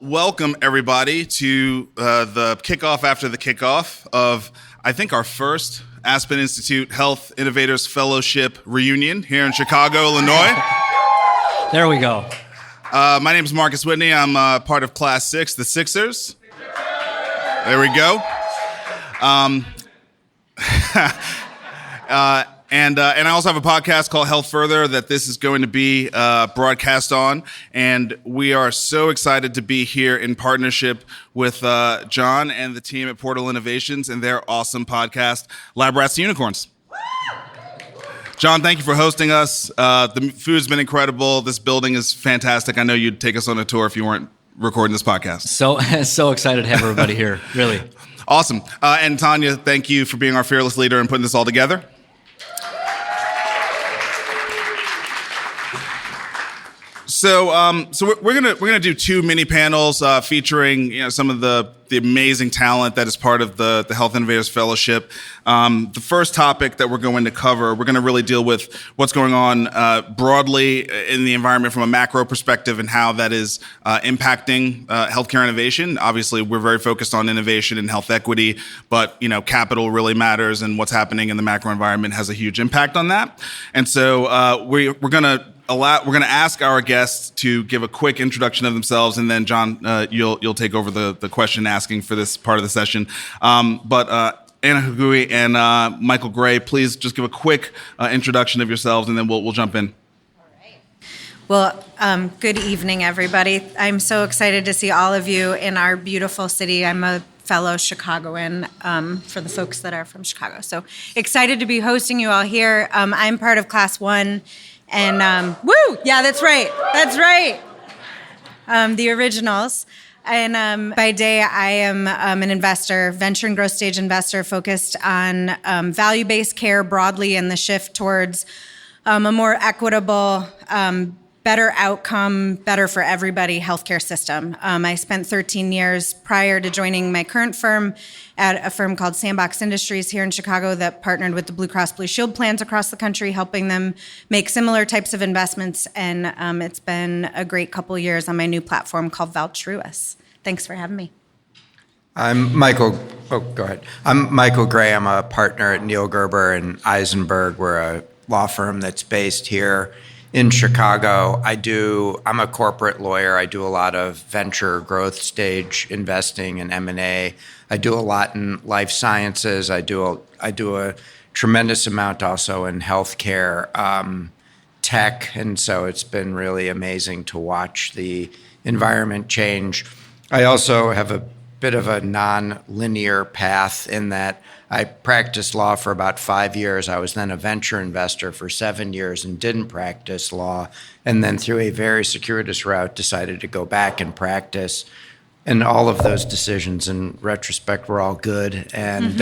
Welcome, everybody, to the kickoff after the kickoff of, I think, our first Aspen Institute Health Innovators Fellowship reunion here in Chicago, Illinois. There we go. My name is Marcus Whitney. I'm part of Class 6, the Sixers. There we go. And I also have a podcast called Health Further that this is going to be broadcast on. And we are so excited to be here in partnership with John and the team at Portal Innovations and their awesome podcast, Lab Rats to Unicorns. John, thank you for hosting us. The food's been incredible. This building is fantastic. I know you'd take us on a tour if you weren't recording this podcast. So excited to have everybody here, really. Awesome. And Tanya, thank you for being our fearless leader and putting this all together. So we're gonna do two mini panels featuring some of the amazing talent that is part of the Health Innovators Fellowship. The first topic that we're going to cover, we're going to really deal with what's going on broadly in the environment from a macro perspective and how that is impacting healthcare innovation. Obviously, we're very focused on innovation and health equity, but capital really matters, and what's happening in the macro environment has a huge impact on that. And so we're going to ask our guests to give a quick introduction of themselves, and then John, you'll take over the question asking for this part of the session. But Anna Hagui and Michael Gray, please just give a quick introduction of yourselves, and then we'll jump in. Well, good evening, everybody. I'm so excited to see all of you in our beautiful city. I'm a fellow Chicagoan for the folks that are from Chicago. So excited to be hosting you all here. I'm part of Class 1. And yeah, that's right. The originals. And by day, I am an investor, venture and growth stage investor focused on value-based care broadly and the shift towards a more equitable, better outcome, better for everybody healthcare system. I spent 13 years prior to joining my current firm at a firm called Sandbox Industries here in Chicago that partnered with the Blue Cross Blue Shield plans across the country, helping them make similar types of investments. And it's been a great couple of years on my new platform called Valtruous. Thanks for having me. I'm Michael Gray. I'm a partner at Neil Gerber and Eisenberg. We're a law firm that's based here in Chicago. I'm a corporate lawyer. I do a lot of venture growth stage investing and M&A. I do a lot in life sciences. I do a tremendous amount also in healthcare, tech, and so it's been really amazing to watch the environment change. I also have a bit of a non-linear path in that I practiced law for about 5 years. I was then a venture investor for 7 years and didn't practice law. And then through a very circuitous route, decided to go back and practice. And all of those decisions in retrospect were all good. And,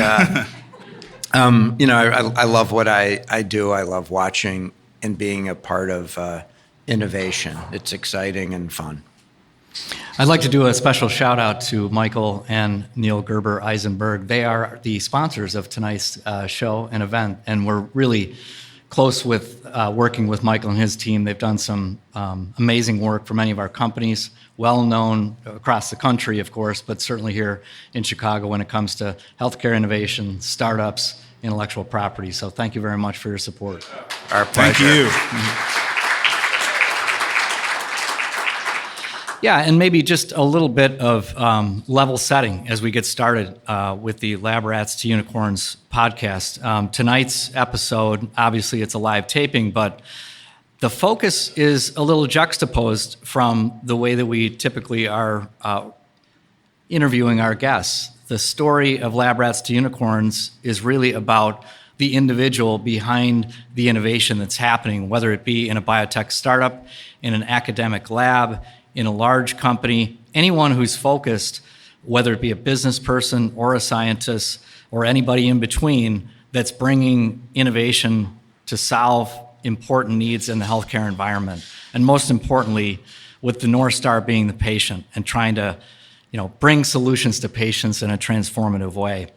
I love what I do. I love watching and being a part of innovation. It's exciting and fun. I'd like to do a special shout out to Michael and Neil Gerber Eisenberg. They are the sponsors of tonight's show and event, and we're really close with working with Michael and his team. They've done some amazing work for many of our companies, well known across the country, of course, but certainly here in Chicago when it comes to healthcare innovation, startups, intellectual property. So thank you very much for your support. Our pleasure. Thank you. Mm-hmm. Yeah, and maybe just a little bit of level setting as we get started with the Lab Rats to Unicorns podcast. Tonight's episode, obviously it's a live taping, but the focus is a little juxtaposed from the way that we typically are interviewing our guests. The story of Lab Rats to Unicorns is really about the individual behind the innovation that's happening, whether it be in a biotech startup, in an academic lab, in a large company, anyone who's focused, whether it be a business person or a scientist or anybody in between, that's bringing innovation to solve important needs in the healthcare environment. And most importantly, with the North Star being the patient and trying to, bring solutions to patients in a transformative way.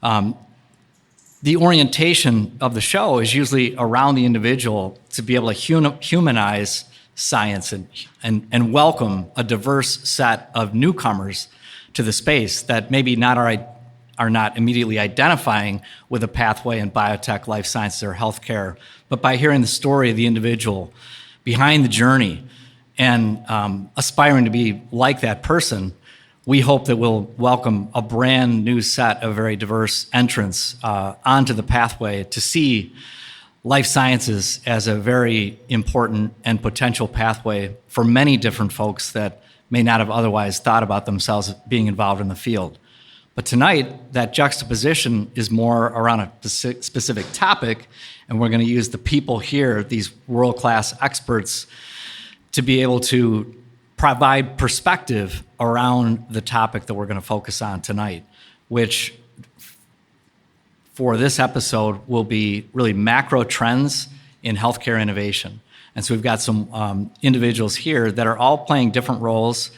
The orientation of the show is usually around the individual to be able to humanize science and welcome a diverse set of newcomers to the space that maybe are not immediately identifying with a pathway in biotech, life sciences, or healthcare, but by hearing the story of the individual behind the journey and aspiring to be like that person, we hope that we'll welcome a brand new set of very diverse entrants onto the pathway to see life sciences as a very important and potential pathway for many different folks that may not have otherwise thought about themselves being involved in the field. But tonight, that juxtaposition is more around a specific topic, and we're going to use the people here, these world-class experts, to be able to provide perspective around the topic that we're going to focus on tonight, which for this episode will be really macro trends in healthcare innovation. And so we've got some individuals here that are all playing different roles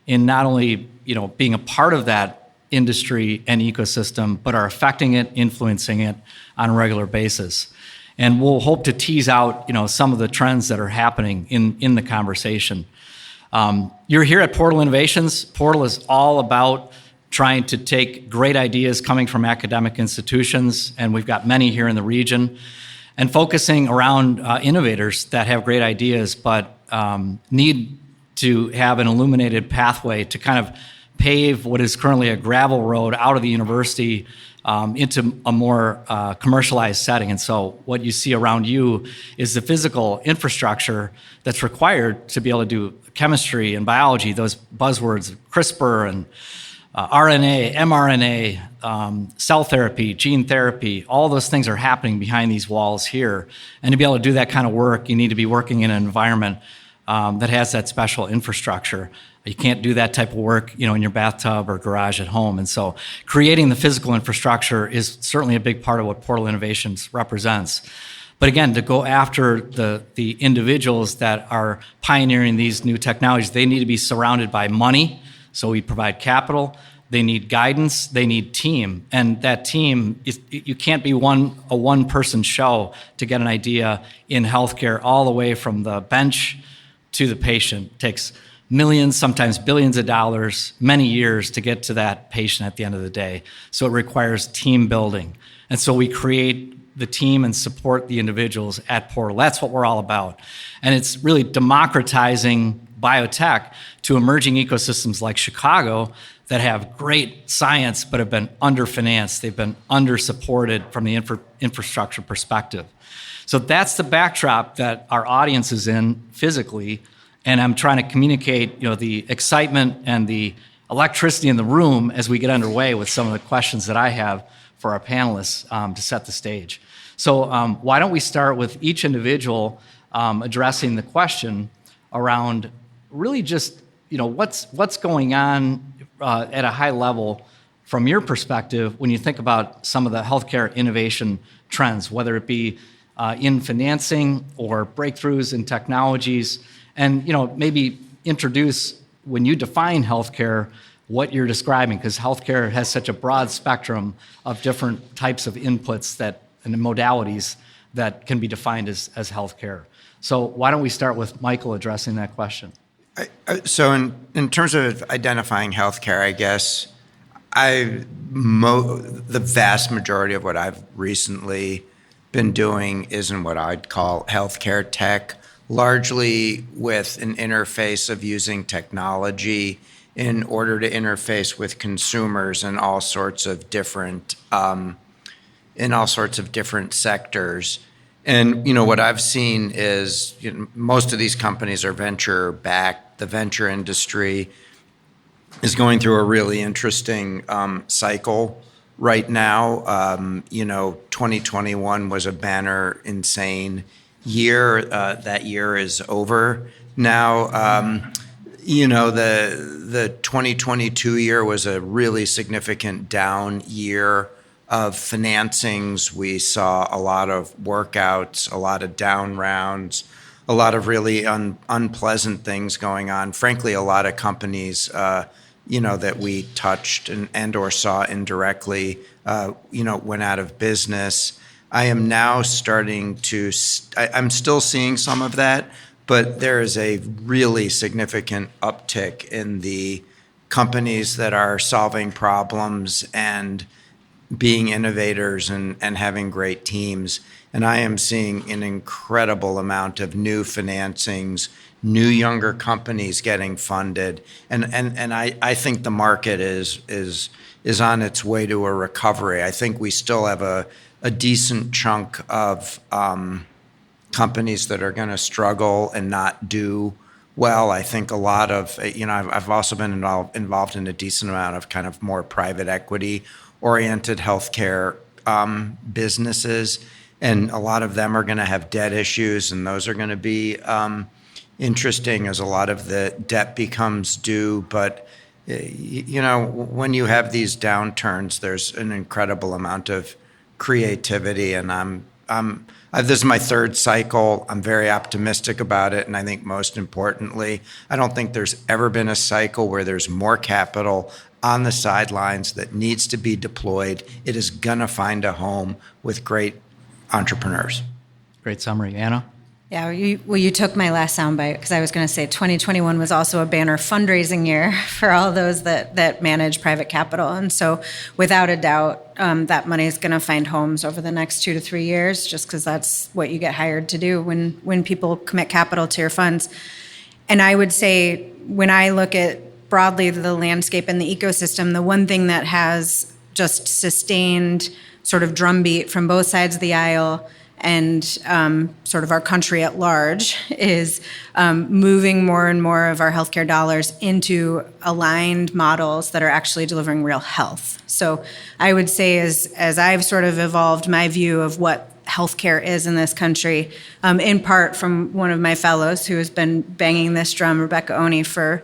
in not only being a part of that industry and ecosystem, but are affecting it, influencing it on a regular basis. And we'll hope to tease out some of the trends that are happening in the conversation. You're here at Portal Innovations. Portal is all about trying to take great ideas coming from academic institutions, and we've got many here in the region, and focusing around innovators that have great ideas but need to have an illuminated pathway to kind of pave what is currently a gravel road out of the university into a more commercialized setting. And so what you see around you is the physical infrastructure that's required to be able to do chemistry and biology, those buzzwords, CRISPR and RNA, mRNA, cell therapy, gene therapy, all those things are happening behind these walls here. And to be able to do that kind of work, you need to be working in an environment that has that special infrastructure. You can't do that type of work, in your bathtub or garage at home. And so creating the physical infrastructure is certainly a big part of what Portal Innovations represents. But again, to go after the individuals that are pioneering these new technologies, they need to be surrounded by money. So we provide capital. They need guidance. They need team. And that team, you can't be a one-person show to get an idea in healthcare all the way from the bench to the patient. It takes millions, sometimes billions of dollars, many years to get to that patient at the end of the day. So it requires team building. And so we create the team and support the individuals at Portal. That's what we're all about. And it's really democratizing biotech to emerging ecosystems like Chicago that have great science but have been underfinanced. They've been under-supported from the infrastructure perspective. So that's the backdrop that our audience is in physically. And I'm trying to communicate, the excitement and the electricity in the room as we get underway with some of the questions that I have for our panelists to set the stage. So why don't we start with each individual addressing the question around really just, what's going on at a high level from your perspective when you think about some of the healthcare innovation trends, whether it be in financing or breakthroughs in technologies. And maybe introduce, when you define healthcare, what you're describing, because healthcare has such a broad spectrum of different types of inputs and modalities that can be defined as healthcare. So why don't we start with Michael addressing that question? So in terms of identifying healthcare, I guess the vast majority of what I've recently been doing is in what I'd call healthcare tech, largely with an interface of using technology in order to interface with consumers in all sorts of different sectors. And what I've seen is most of these companies are venture backed. The venture industry is going through a really interesting cycle right now. 2021 was a banner insane year. That year is over now. The 2022 year was a really significant down year of financings. We saw a lot of workouts, a lot of down rounds, a lot of really unpleasant things going on. Frankly, a lot of companies, that we touched and or saw indirectly, went out of business. I am now starting to, I'm still seeing some of that, but there is a really significant uptick in the companies that are solving problems and being innovators and having great teams. And I am seeing an incredible amount of new financings, new younger companies getting funded. And I think the market is on its way to a recovery. I think we still have a decent chunk of companies that are going to struggle and not do well. I think a lot of, I've also been involved in a decent amount of kind of more private equity oriented healthcare businesses. And a lot of them are going to have debt issues, and those are going to be interesting as a lot of the debt becomes due. But, when you have these downturns, there's an incredible amount of creativity, and this is my third cycle. I'm very optimistic about it, and I think most importantly, I don't think there's ever been a cycle where there's more capital on the sidelines that needs to be deployed. It is gonna find a home with great entrepreneurs. Great summary. Anna? Yeah, you took my last soundbite, because I was going to say 2021 was also a banner fundraising year for all those that manage private capital. And so without a doubt, that money is going to find homes over the next 2 to 3 years, just because that's what you get hired to do when people commit capital to your funds. And I would say, when I look at broadly the landscape and the ecosystem, the one thing that has just sustained sort of drumbeat from both sides of the aisle and sort of our country at large is moving more and more of our healthcare dollars into aligned models that are actually delivering real health. So I would say, as I've sort of evolved my view of what healthcare is in this country, in part from one of my fellows who has been banging this drum, Rebecca Oney, for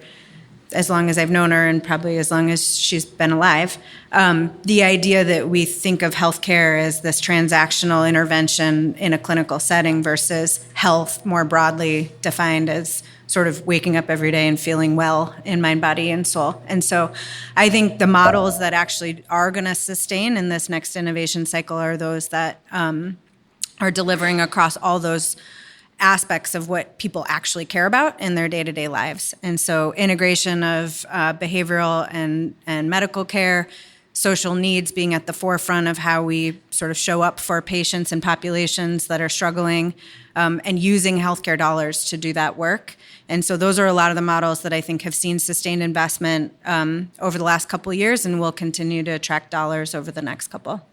as long as I've known her, and probably as long as she's been alive, the idea that we think of healthcare as this transactional intervention in a clinical setting versus health more broadly defined as sort of waking up every day and feeling well in mind, body, and soul. And so I think the models that actually are going to sustain in this next innovation cycle are those that are delivering across all those aspects of what people actually care about in their day-to-day lives. And so integration of behavioral and medical care, social needs being at the forefront of how we sort of show up for patients and populations that are struggling, and using healthcare dollars to do that work. And so those are a lot of the models that I think have seen sustained investment over the last couple of years, and will continue to attract dollars over the next couple.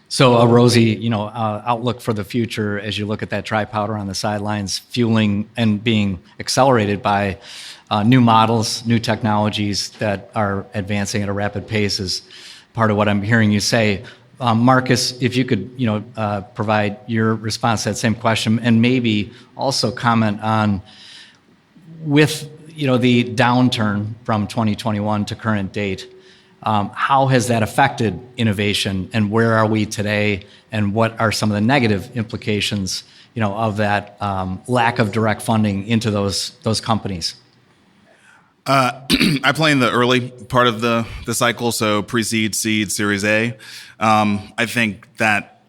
So a rosy, outlook for the future as you look at that dry powder on the sidelines, fueling and being accelerated by new models, new technologies that are advancing at a rapid pace is part of what I'm hearing you say. Marcus, if you could, provide your response to that same question, and maybe also comment on with, the downturn from 2021 to current date. How has that affected innovation, and where are we today, and what are some of the negative implications, of that lack of direct funding into those companies? I play in the early part of the cycle, so pre-seed, seed, Series A. I think that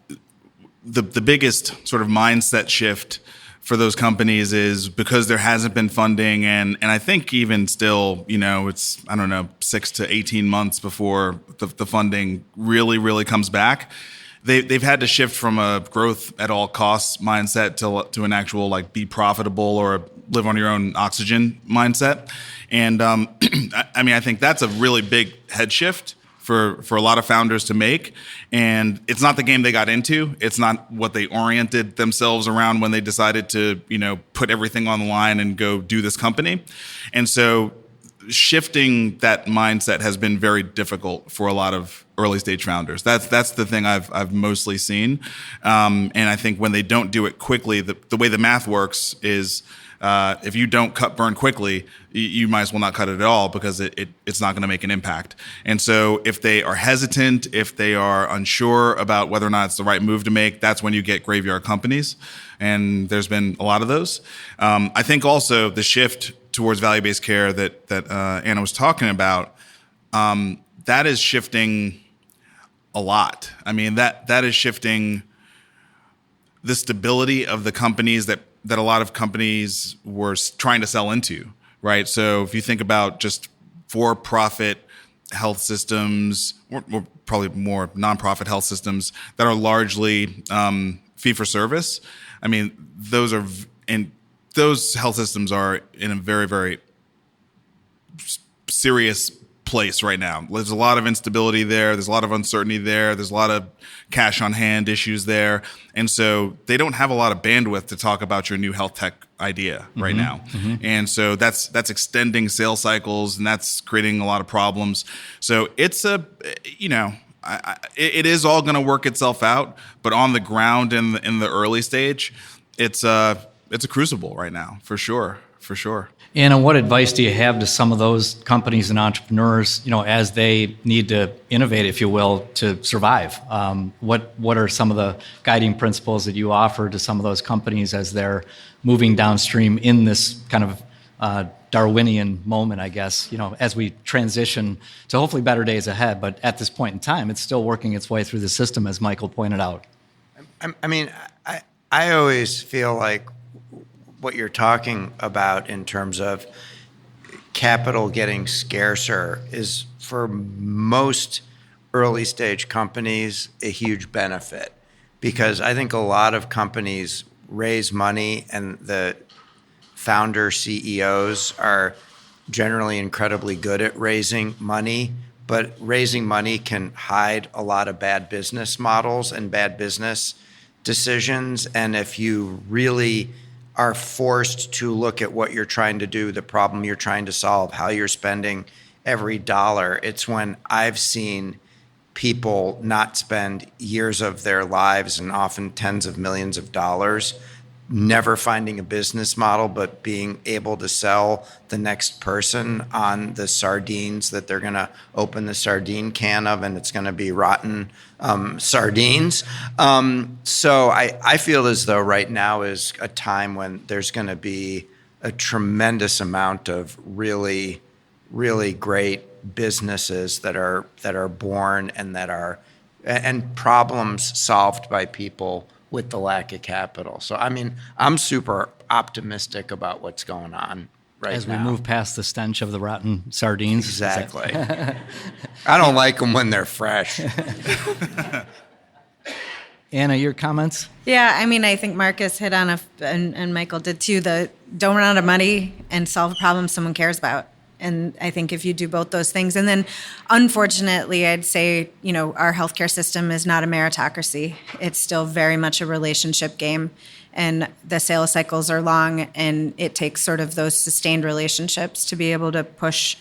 the biggest sort of mindset shift for those companies is because there hasn't been funding, and I think even still, it's, 6 to 18 months before the funding really comes back. They've had to shift from a growth at all costs mindset to an actual be profitable or live on your own oxygen mindset. And I think that's a really big head shift for a lot of founders to make. And it's not the game they got into. It's not what they oriented themselves around when they decided to, put everything on the line and go do this company. And so shifting that mindset has been very difficult for a lot of early stage founders. That's the thing I've mostly seen. And I think when they don't do it quickly, the way the math works is, if you don't cut burn quickly, you might as well not cut it at all, because it's not going to make an impact. And so if they are hesitant, if they are unsure about whether or not it's the right move to make, that's when you get graveyard companies. And there's been a lot of those. I think also the shift towards value-based care that Anna was talking about, that is shifting a lot. That is shifting the stability of the companies that that a lot of companies were trying to sell into, right? So if you think about just for-profit health systems, or probably more nonprofit health systems that are largely fee-for-service, I mean, those health systems are in a very, very serious place right now. There's a lot of instability there. There's a lot of uncertainty there. There's a lot of cash on hand issues there. And so they don't have a lot of bandwidth to talk about your new health tech idea right now. And so that's extending sales cycles, and that's creating a lot of problems. So it's it is all going to work itself out, but on the ground in the early stage, it's a crucible right now, for sure. Anna, what advice do you have to some of those companies and entrepreneurs, as they need to innovate, if you will, to survive? What are some of the guiding principles that you offer to some of those companies as they're moving downstream in this kind of Darwinian moment, I guess, as we transition to hopefully better days ahead. But at this point in time, it's still working its way through the system, as Michael pointed out. I mean, I always feel like what you're talking about in terms of capital getting scarcer is, for most early stage companies, a huge benefit, because I think a lot of companies raise money and the founder CEOs are generally incredibly good at raising money, but raising money can hide a lot of bad business models and bad business decisions. And if you really are forced to look at what you're trying to do, the problem you're trying to solve, how you're spending every dollar, it's when I've seen people not spend years of their lives and often tens of millions of dollars never finding a business model, but being able to sell the next person on the sardines that they're going to open the sardine can of, and it's going to be rotten sardines. So I feel as though right now is a time when there's going to be a tremendous amount of really, really great businesses that are born and problems solved by people with the lack of capital. So, I mean, I'm super optimistic about what's going on right now. As we move past the stench of the rotten sardines. Exactly. I don't like them when they're fresh. Anna, your comments? Yeah, I mean, I think Marcus hit on and Michael did too, don't run out of money and solve a problem someone cares about. And I think if you do both those things, and then unfortunately, I'd say, our healthcare system is not a meritocracy. It's still very much a relationship game, and the sales cycles are long, and it takes sort of those sustained relationships to be able to push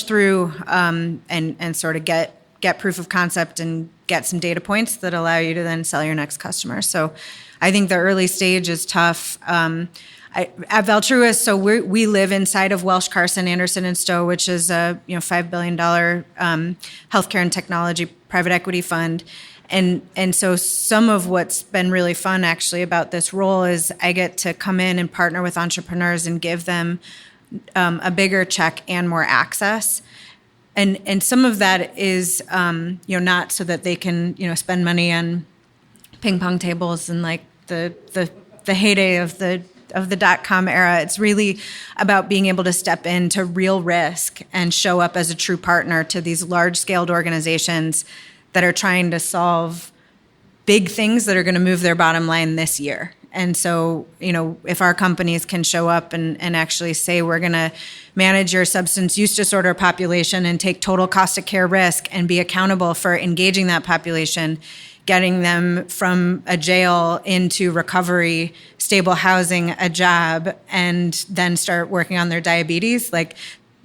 through and sort of get proof of concept and get some data points that allow you to then sell your next customer. So I think the early stage is tough. At Valtruis, so we live inside of Welsh, Carson, Anderson, and Stowe, which is a $5 billion healthcare and technology private equity fund. And so some of what's been really fun actually about this role is I get to come in and partner with entrepreneurs and give them a bigger check and more access. And some of that is not so that they can spend money on ping pong tables and like the heyday of the .com era. It's really about being able to step into real risk and show up as a true partner to these large-scaled organizations that are trying to solve big things that are going to move their bottom line this year. And so, if our companies can show up and actually say, we're going to manage your substance use disorder population and take total cost of care risk and be accountable for engaging that population, getting them from a jail into recovery, stable housing, a job, and then start working on their diabetes,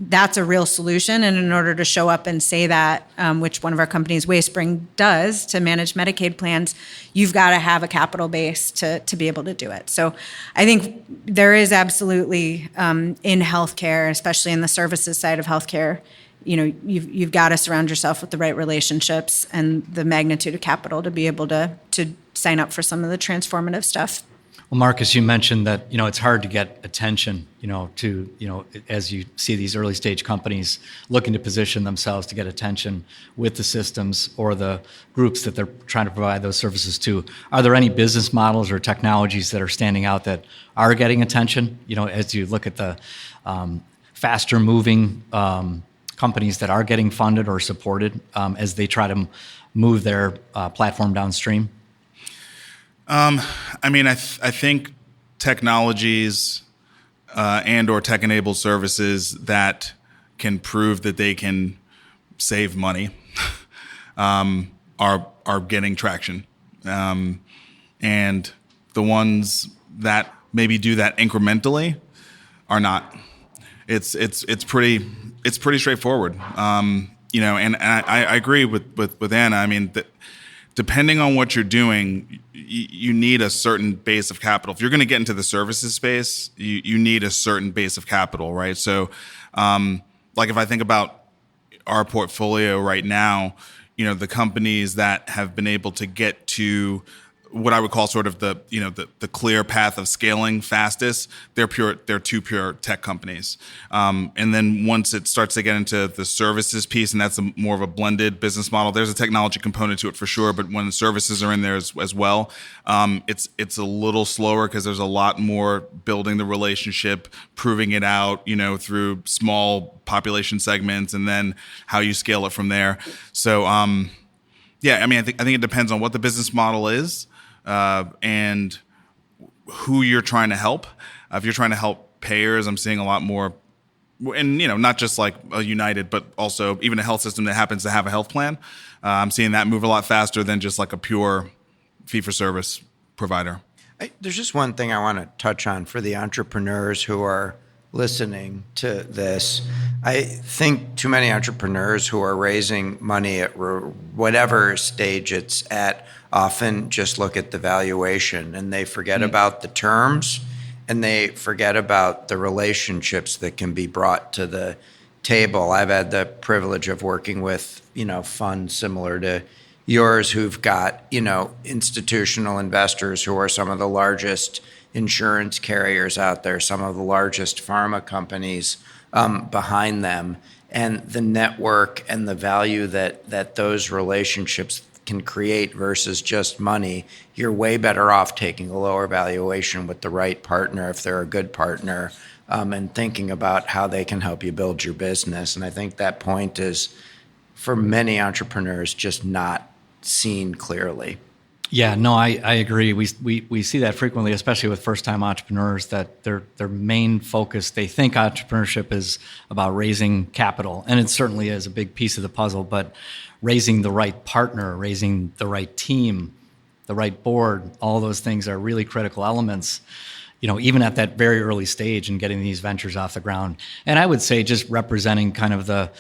that's a real solution. And in order to show up and say that, which one of our companies, Wayspring, does to manage Medicaid plans, you've got to have a capital base to be able to do it. So I think there is absolutely in healthcare, especially in the services side of healthcare, you've got to surround yourself with the right relationships and the magnitude of capital to be able to sign up for some of the transformative stuff. Well, Marcus, you mentioned that, it's hard to get attention, as you see these early stage companies looking to position themselves to get attention with the systems or the groups that they're trying to provide those services to. Are there any business models or technologies that are standing out that are getting attention, as you look at the faster moving companies that are getting funded or supported as they try to move their platform downstream? I think technologies and or tech-enabled services that can prove that they can save money are getting traction, and the ones that maybe do that incrementally are not. It's pretty straightforward, And I agree with Anna. I mean, depending on what you're doing, you need a certain base of capital. If you're going to get into the services space, you need a certain base of capital, right? So, like if I think about our portfolio right now, the companies that have been able to get to what I would call sort of the clear path of scaling fastest, they're two pure tech companies. And then once it starts to get into the services piece, and that's more of a blended business model, there's a technology component to it for sure, but when the services are in there as well, it's a little slower because there's a lot more building the relationship, proving it out, through small population segments, and then how you scale it from there. So, I think it depends on what the business model is. And who you're trying to help. If you're trying to help payers, I'm seeing a lot more, and not just like a United, but also even a health system that happens to have a health plan. I'm seeing that move a lot faster than just like a pure fee-for-service provider. There's just one thing I want to touch on for the entrepreneurs who are listening to this. I think too many entrepreneurs who are raising money at whatever stage it's at often just look at the valuation and they forget about the terms and they forget about the relationships that can be brought to the table. I've had the privilege of working with, funds similar to yours who've got, institutional investors who are some of the largest insurance carriers out there, some of the largest pharma companies behind them, and the network and the value that those relationships can create versus just money. You're way better off taking a lower valuation with the right partner if they're a good partner, and thinking about how they can help you build your business. And I think that point is, for many entrepreneurs, just not seen clearly. Yeah, no, I agree. We see that frequently, especially with first-time entrepreneurs, that their main focus, they think entrepreneurship is about raising capital, and it certainly is a big piece of the puzzle, but raising the right partner, raising the right team, the right board, all those things are really critical elements, even at that very early stage in getting these ventures off the ground. And I would say just representing kind of the,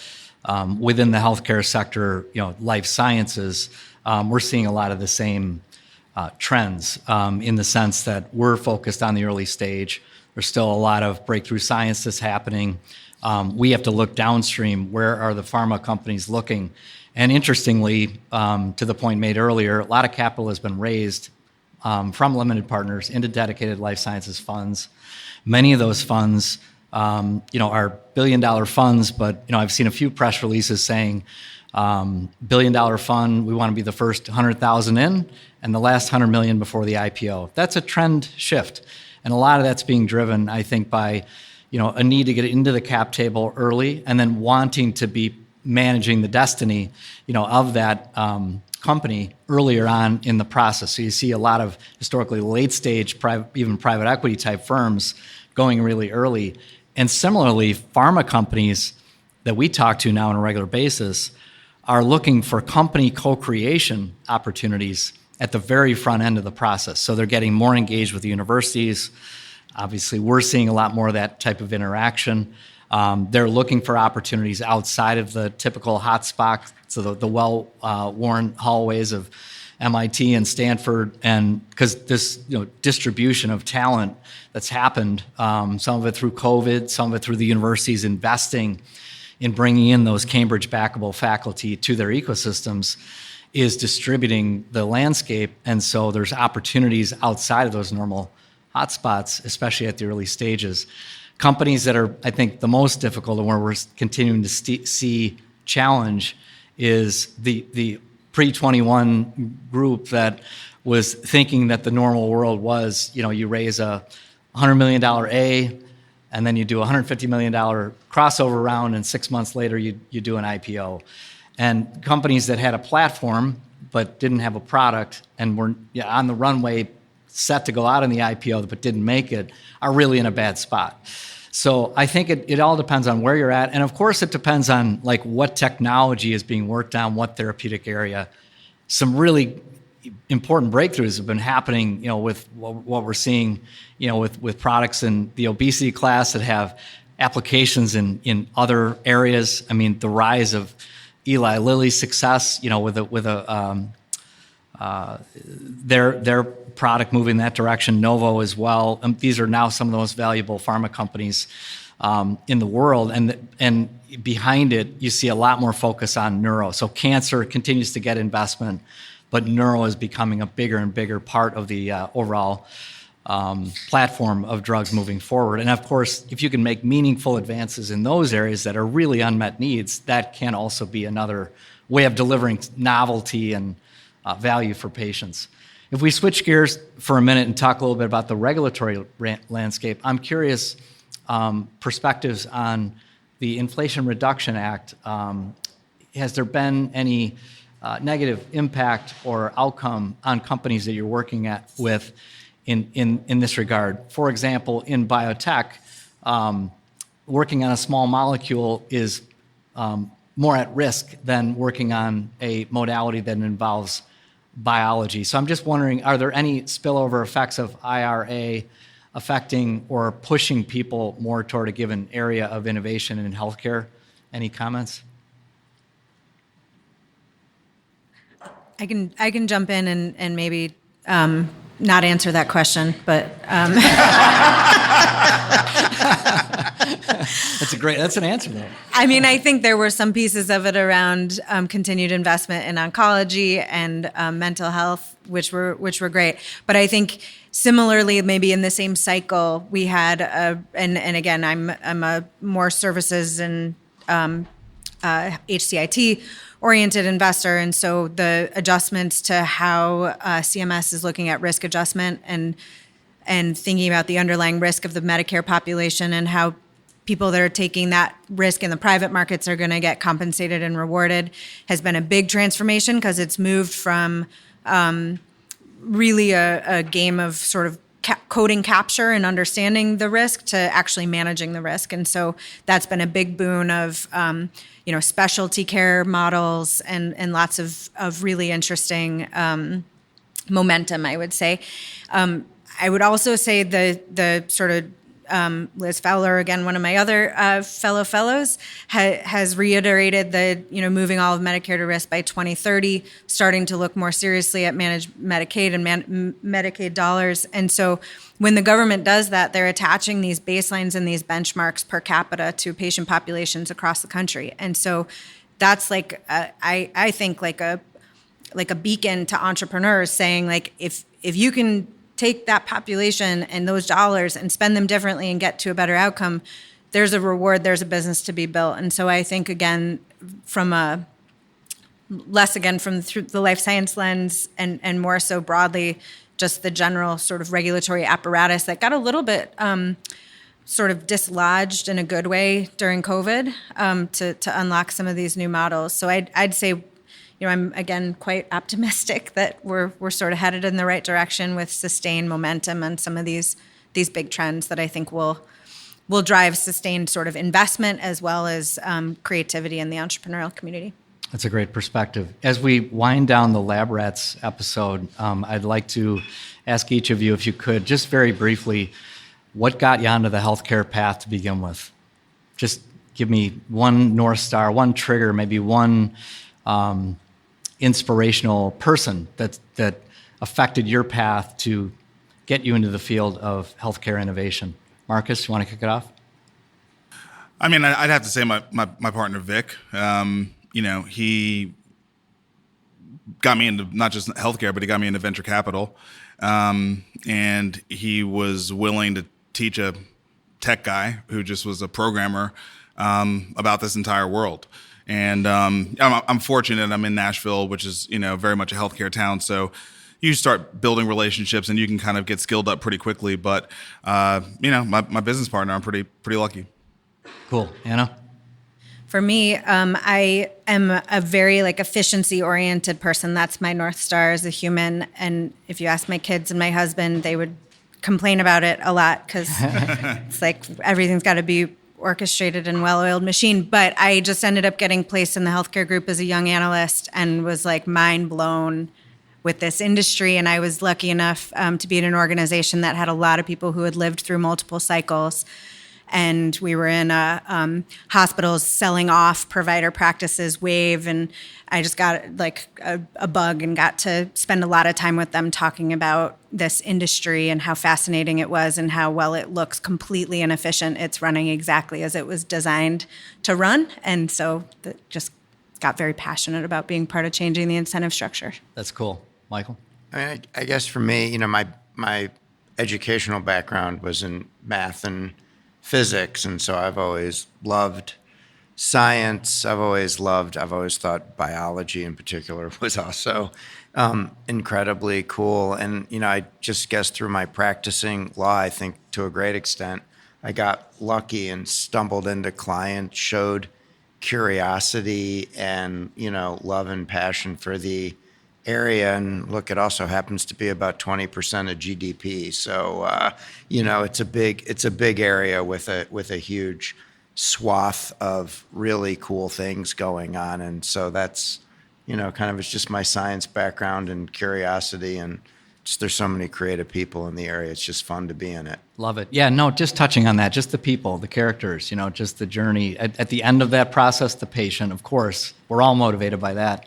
within the healthcare sector, life sciences, we're seeing a lot of the same trends in the sense that we're focused on the early stage. There's still a lot of breakthrough science that's happening. We have to look downstream. Where are the pharma companies looking? And interestingly, to the point made earlier, a lot of capital has been raised from limited partners into dedicated life sciences funds. Many of those funds, are billion-dollar funds, but I've seen a few press releases saying, billion-dollar fund, we want to be the first 100,000 in, and the last 100 million before the IPO. That's a trend shift, and a lot of that's being driven, I think, by a need to get into the cap table early, and then wanting to be managing the destiny, of that company earlier on in the process. So you see a lot of historically late stage, even private equity type firms going really early. And similarly, pharma companies that we talk to now on a regular basis are looking for company co-creation opportunities at the very front end of the process. So they're getting more engaged with the universities. Obviously, we're seeing a lot more of that type of interaction. They're looking for opportunities outside of the typical hotspots, so the well-worn hallways of MIT and Stanford, and because this distribution of talent that's happened, some of it through COVID, some of it through the universities investing in bringing in those Cambridge backable faculty to their ecosystems, is distributing the landscape, and so there's opportunities outside of those normal hotspots, especially at the early stages. Companies that are, I think, the most difficult and where we're continuing to see challenge is the pre-21 group that was thinking that the normal world was, you raise a $100 million A, and then you do a $150 million crossover round, and 6 months later you do an IPO. And companies that had a platform but didn't have a product and were on the runway set to go out in the IPO but didn't make it are really in a bad spot. So I think it all depends on where you're at. And of course it depends on like what technology is being worked on, what therapeutic area. Some really important breakthroughs have been happening, with what we're seeing, with products in the obesity class that have applications in other areas. I mean, the rise of Eli Lilly's success, with their product moving in that direction, Novo as well. These are now some of the most valuable pharma companies in the world, and behind it, you see a lot more focus on neuro. So cancer continues to get investment, but neuro is becoming a bigger and bigger part of the overall platform of drugs moving forward. And of course, if you can make meaningful advances in those areas that are really unmet needs, that can also be another way of delivering novelty and value for patients. If we switch gears for a minute and talk a little bit about the regulatory landscape, I'm curious perspectives on the Inflation Reduction Act. Has there been any negative impact or outcome on companies that you're working with in this regard? For example, in biotech, working on a small molecule is more at risk than working on a modality that involves biology. So I'm just wondering, are there any spillover effects of IRA affecting or pushing people more toward a given area of innovation in healthcare? Any comments? I can jump in and maybe not answer that question, but that's an answer though. I mean, I think there were some pieces of it around continued investment in oncology and mental health, which were great. But I think similarly, maybe in the same cycle, we had and again, I'm a more services and HCIT oriented investor, and so the adjustments to how CMS is looking at risk adjustment and thinking about the underlying risk of the Medicare population and how people that are taking that risk in the private markets are going to get compensated and rewarded has been a big transformation, because it's moved from really a game of sort of coding capture and understanding the risk to actually managing the risk. And so that's been a big boon of specialty care models and lots of really interesting momentum, I would say. I would also say the sort of Liz Fowler, again, one of my other fellows, has reiterated that moving all of Medicare to risk by 2030, starting to look more seriously at managed Medicaid and Medicaid dollars. And so when the government does that, they're attaching these baselines and these benchmarks per capita to patient populations across the country. And so that's like I think like a beacon to entrepreneurs, saying like if you can take that population and those dollars and spend them differently and get to a better outcome, there's a reward, there's a business to be built. And so I think, again, from through the life science lens and more so broadly, just the general sort of regulatory apparatus that got a little bit sort of dislodged in a good way during COVID to unlock some of these new models. So I'd say, I'm again quite optimistic that we're sort of headed in the right direction with sustained momentum on some of these big trends that I think will drive sustained sort of investment as well as creativity in the entrepreneurial community. That's a great perspective. As we wind down the Lab Rats episode, I'd like to ask each of you, if you could, just very briefly, what got you onto the healthcare path to begin with? Just give me one North Star, one trigger, maybe one inspirational person that affected your path to get you into the field of healthcare innovation. Marcus, you want to kick it off? I mean, I'd have to say my partner, Vic. He got me into not just healthcare, but he got me into venture capital. and he was willing to teach a tech guy who just was a programmer about this entire world. And I'm fortunate. I'm in Nashville, which is very much a healthcare town. So you start building relationships, and you can kind of get skilled up pretty quickly. But my business partner, I'm pretty lucky. Cool. Anna? For me, I am a very efficiency-oriented person. That's my North Star as a human. And if you ask my kids and my husband, they would complain about it a lot because it's like everything's got to be orchestrated and well-oiled machine. But I just ended up getting placed in the healthcare group as a young analyst and was mind blown with this industry. And I was lucky enough to be in an organization that had a lot of people who had lived through multiple cycles. And we were in hospitals selling off provider practices, Wave, and I just got a bug and got to spend a lot of time with them talking about this industry and how fascinating it was and how well it looks completely inefficient. It's running exactly as it was designed to run. And so that just got very passionate about being part of changing the incentive structure. That's cool. Michael? I guess for me, my educational background was in math and physics, and so I've always loved science. I've always thought biology in particular was also incredibly cool. And I just guess through my practicing law, I think to a great extent, I got lucky and stumbled into clients, showed curiosity and love and passion for the area. And look, it also happens to be about 20% of GDP. So it's a big area with a huge swath of really cool things going on. And so that's it's just my science background and curiosity, and just there's so many creative people in the area. It's just fun to be in it. Love it. Yeah, no, just touching on that, just the people, the characters, just the journey. At the end of that process, the patient, of course, we're all motivated by that.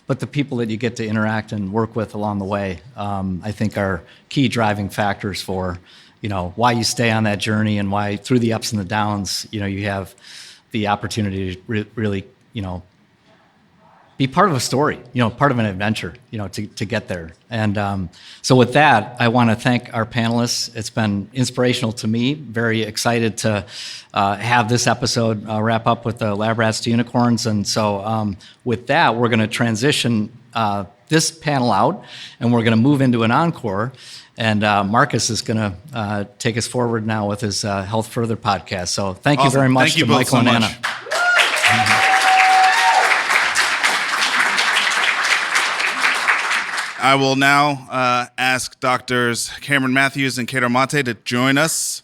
But the people that you get to interact and work with along the way, I think are key driving factors for, why you stay on that journey and why through the ups and the downs, you have the opportunity to really, be part of a story, part of an adventure, to get there. And so with that, I want to thank our panelists. It's been inspirational to me. Very excited to have this episode wrap up with the Lab Rats to Unicorns. And so with that, we're going to transition this panel out, and we're going to move into an encore. And Marcus is going to take us forward now with his Health Further podcast. So thank you very much to Michael and Anna. I will now ask Doctors Cameron Matthews and Kedar Mate to join us.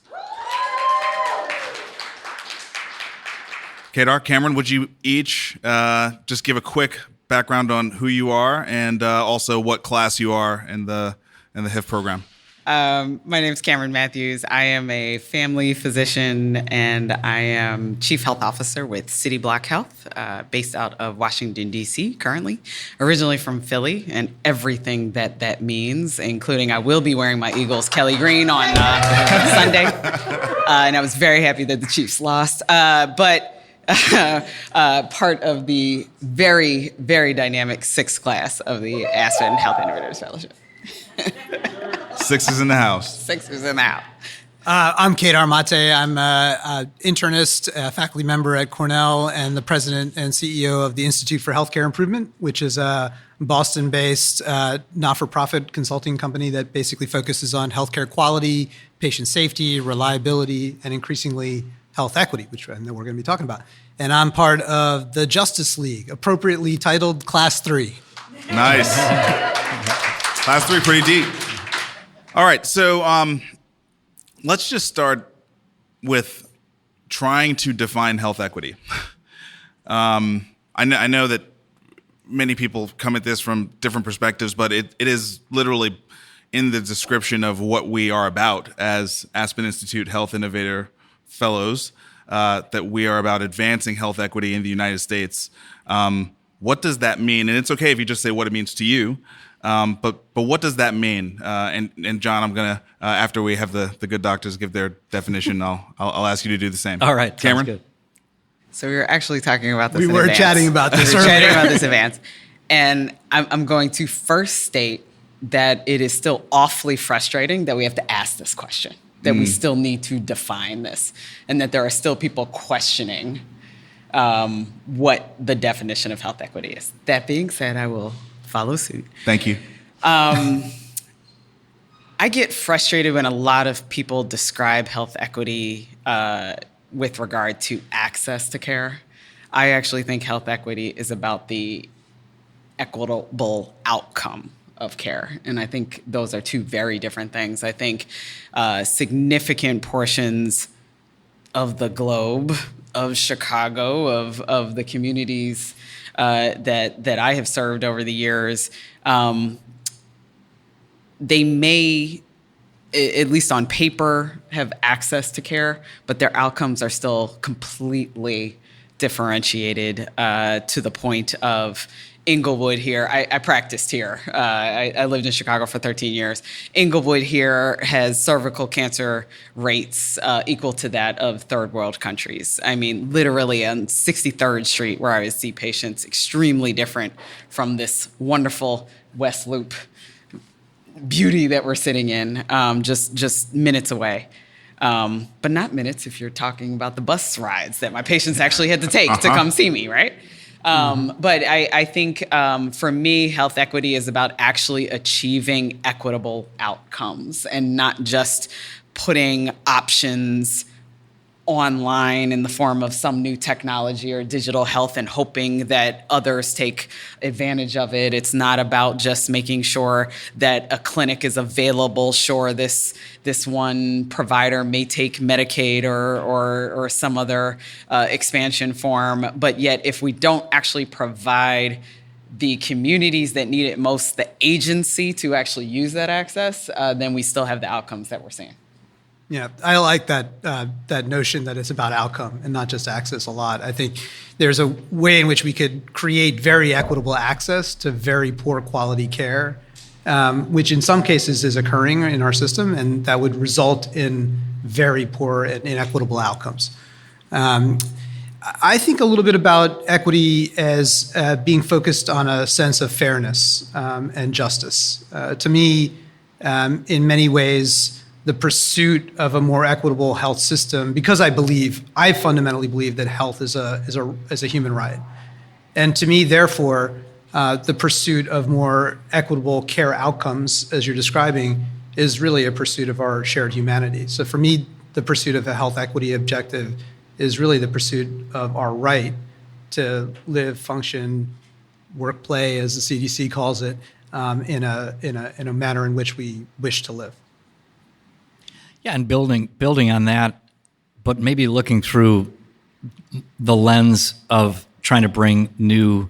Kedar, Cameron, would you each just give a quick background on who you are and also what class you are in the HIF program? My name is Cameron Matthews. I am a family physician, and I am Chief Health Officer with City Block Health, based out of Washington, D.C. currently. Originally from Philly, and everything that means, including I will be wearing my Eagles Kelly Green on Sunday. And I was very happy that the Chiefs lost. But part of the very, very dynamic sixth class of the Aspen Health Innovators Fellowship. Sixers in the house. Sixers in the house. I'm Kedar Mate. I'm an internist, a faculty member at Cornell, and the president and CEO of the Institute for Healthcare Improvement, which is a Boston-based not-for-profit consulting company that basically focuses on healthcare quality, patient safety, reliability, and increasingly health equity, which I know we're going to be talking about. And I'm part of the Justice League, appropriately titled Class 3. Nice. Class 3, pretty deep. All right, so let's just start with trying to define health equity. I know that many people come at this from different perspectives, but it is literally in the description of what we are about as Aspen Institute Health Innovator Fellows, that we are about advancing health equity in the United States. What does that mean? And it's okay if you just say what it means to you. But what does that mean? And John, I'm gonna after we have the good doctors give their definition, I'll ask you to do the same. All right, Cameron. sounds good. So we were actually talking about this. We were chatting about this We were earlier. chatting about this advance, and I'm going to first state that it is still awfully frustrating that we have to ask this question, that we still need to define this, and that there are still people questioning what the definition of health equity is. That being said, I will follow suit. Thank you. I get frustrated when a lot of people describe health equity with regard to access to care. I actually think health equity is about the equitable outcome of care. And I think those are two very different things. I think significant portions of the globe, of Chicago, of the communities that I have served over the years, they may, at least on paper, have access to care, but their outcomes are still completely differentiated to the point of Inglewood here. I practiced here. I lived in Chicago for 13 years. Inglewood here has cervical cancer rates equal to that of third world countries. I mean, literally on 63rd Street, where I would see patients, extremely different from this wonderful West Loop beauty that we're sitting in, just minutes away. But not minutes if you're talking about the bus rides that my patients actually had to take to come see me, right? But I think for me, health equity is about actually achieving equitable outcomes and not just putting options online in the form of some new technology or digital health and hoping that others take advantage of it. It's not about just making sure that a clinic is available. Sure, this one provider may take Medicaid or some other expansion form, but yet if we don't actually provide the communities that need it most the agency to actually use that access, then we still have the outcomes that we're seeing. Yeah, I like that notion that it's about outcome and not just access a lot. I think there's a way in which we could create very equitable access to very poor quality care, which in some cases is occurring in our system, and that would result in very poor and inequitable outcomes. I think a little bit about equity as being focused on a sense of fairness and justice. To me, in many ways, the pursuit of a more equitable health system, because I fundamentally believe that health is a human right. And to me, therefore, the pursuit of more equitable care outcomes, as you're describing, is really a pursuit of our shared humanity. So for me, the pursuit of a health equity objective is really the pursuit of our right to live, function, work, play, as the CDC calls it, in a manner in which we wish to live. Yeah, and building on that, but maybe looking through the lens of trying to bring new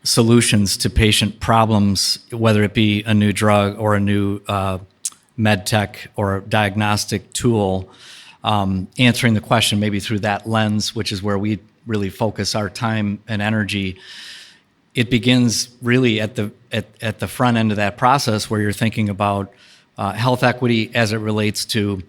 solutions to patient problems, whether it be a new drug or a new med tech or diagnostic tool, answering the question maybe through that lens, which is where we really focus our time and energy. It begins really at the front end of that process, where you're thinking about health equity as it relates to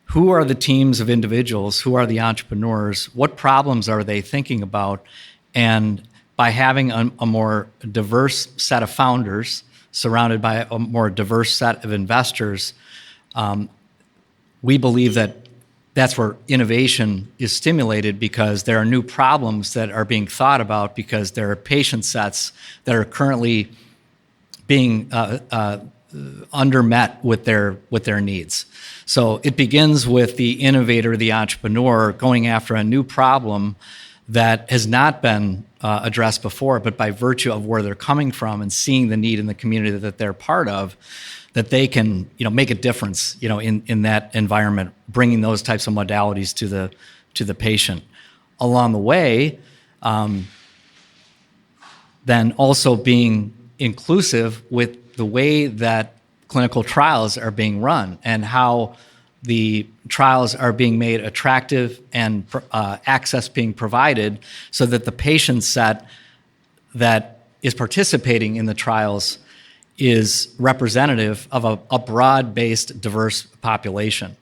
who are the teams of individuals, who are the entrepreneurs, what problems are they thinking about, and by having a more diverse set of founders surrounded by a more diverse set of investors, we believe that that's where innovation is stimulated, because there are new problems that are being thought about, because there are patient sets that are currently being undermet with their needs. So it begins with the innovator, the entrepreneur, going after a new problem that has not been addressed before, but by virtue of where they're coming from and seeing the need in the community that they're part of, that they can make a difference in that environment, bringing those types of modalities to the patient. Along the way, then also being inclusive with the way that clinical trials are being run and how the trials are being made attractive and access being provided, so that the patient set that is participating in the trials is representative of a broad-based, diverse population.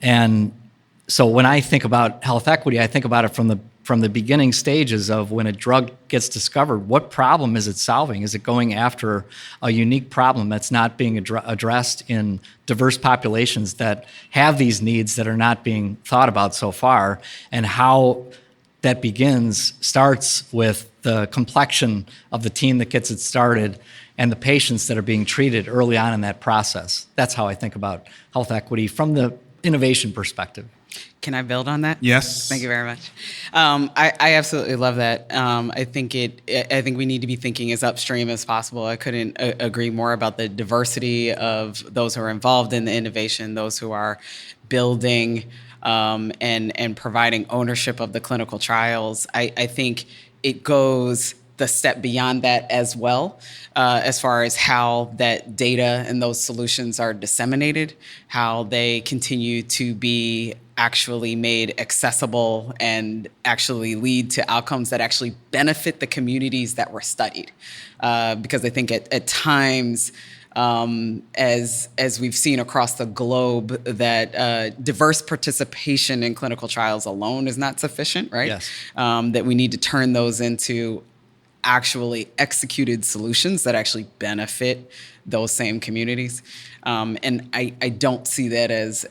And so when I think about health equity, I think about it from from the beginning stages of when a drug gets discovered, what problem is it solving? Is it going after a unique problem that's not being addressed in diverse populations that have these needs that are not being thought about so far? And how that starts with the complexion of the team that gets it started and the patients that are being treated early on in that process. That's how I think about health equity from the innovation perspective. Can I build on that? Yes. Thank you very much. I absolutely love that. I think we need to be thinking as upstream as possible. I couldn't agree more about the diversity of those who are involved in the innovation, those who are building and providing ownership of the clinical trials. I think it goes the step beyond that as well, as far as how that data and those solutions are disseminated, how they continue to be actually made accessible and actually lead to outcomes that actually benefit the communities that were studied. Because I think at times, as we've seen across the globe, that diverse participation in clinical trials alone is not sufficient, right? Yes. That we need to turn those into actually executed solutions that actually benefit those same communities. And I don't see that as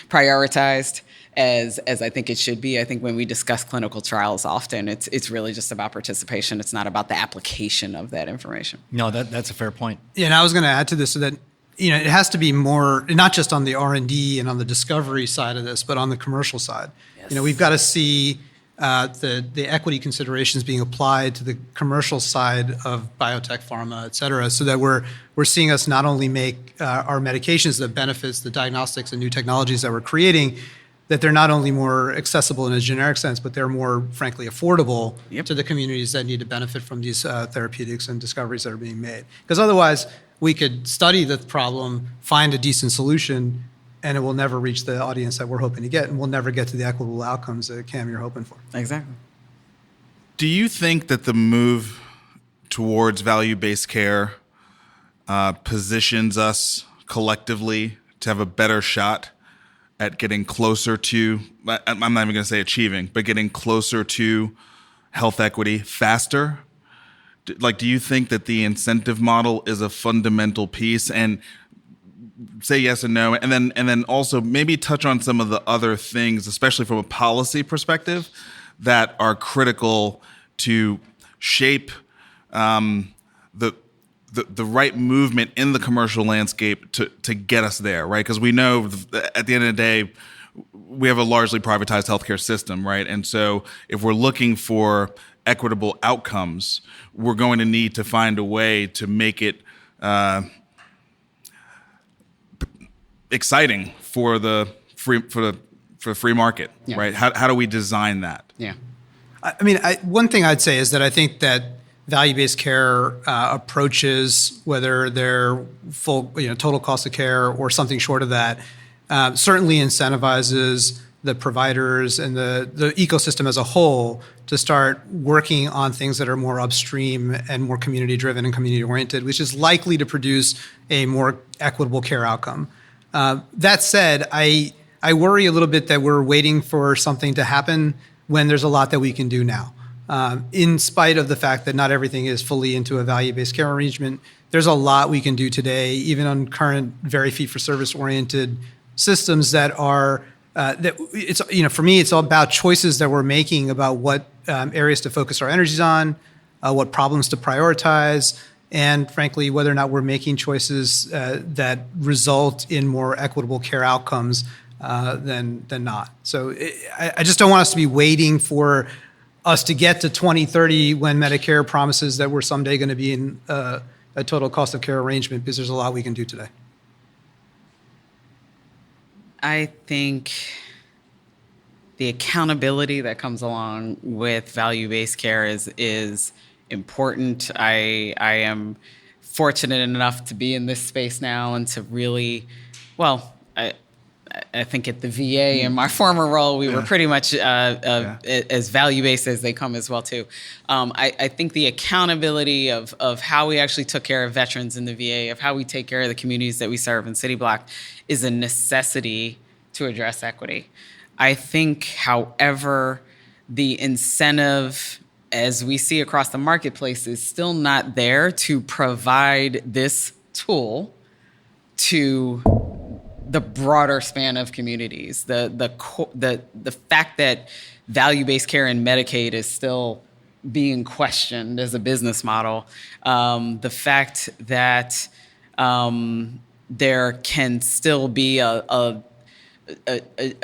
prioritized as I think it should be. I think when we discuss clinical trials often, it's really just about participation. It's not about the application of that information. No, that's a fair point. Yeah, and I was going to add to this so that it has to be more, not just on the R&D and on the discovery side of this, but on the commercial side. Yes. We've got to see the equity considerations being applied to the commercial side of biotech, pharma, et cetera, so that we're seeing us not only make our medications that benefits the diagnostics and new technologies that we're creating, that they're not only more accessible in a generic sense, but they're more, frankly, affordable to the communities that need to benefit from these therapeutics and discoveries that are being made. Because otherwise, we could study the problem, find a decent solution, and it will never reach the audience that we're hoping to get, and we'll never get to the equitable outcomes that, Cam, you're hoping for. Exactly. Do you think that the move towards value-based care positions us collectively to have a better shot at getting closer to, I'm not even going to say achieving, but getting closer to health equity faster? Do you think that the incentive model is a fundamental piece? And say yes and no, and then also maybe touch on some of the other things, especially from a policy perspective, that are critical to shape the right movement in the commercial landscape to get us there, right? Because we know at the end of the day, we have a largely privatized healthcare system, right? And so if we're looking for equitable outcomes, we're going to need to find a way to make it exciting for the free market, right? How do we design that? Yeah. I mean, one thing I'd say is that I think that value-based care approaches, whether they're full, total cost of care or something short of that, certainly incentivizes the providers and the ecosystem as a whole to start working on things that are more upstream and more community-driven and community-oriented, which is likely to produce a more equitable care outcome. That said, I worry a little bit that we're waiting for something to happen when there's a lot that we can do now. In spite of the fact that not everything is fully into a value-based care arrangement, there's a lot we can do today, even on current very fee-for-service oriented systems that are, for me, it's all about choices that we're making about what areas to focus our energies on, what problems to prioritize, and frankly, whether or not we're making choices that result in more equitable care outcomes than not. So I just don't want us to be waiting for us to get to 2030 when Medicare promises that we're someday going to be in a total cost of care arrangement, because there's a lot we can do today. I think the accountability that comes along with value-based care is important. I am fortunate enough to be in this space now and to really, I think at the VA in my former role, we were pretty much as value-based as they come as well too. I think the accountability of how we actually took care of veterans in the VA, of how we take care of the communities that we serve in City Block, is a necessity to address equity. I think, however, the incentive, as we see across the marketplace, is still not there to provide this tool to the broader span of communities. The fact that value-based care and Medicaid is still being questioned as a business model, the fact that there can still be a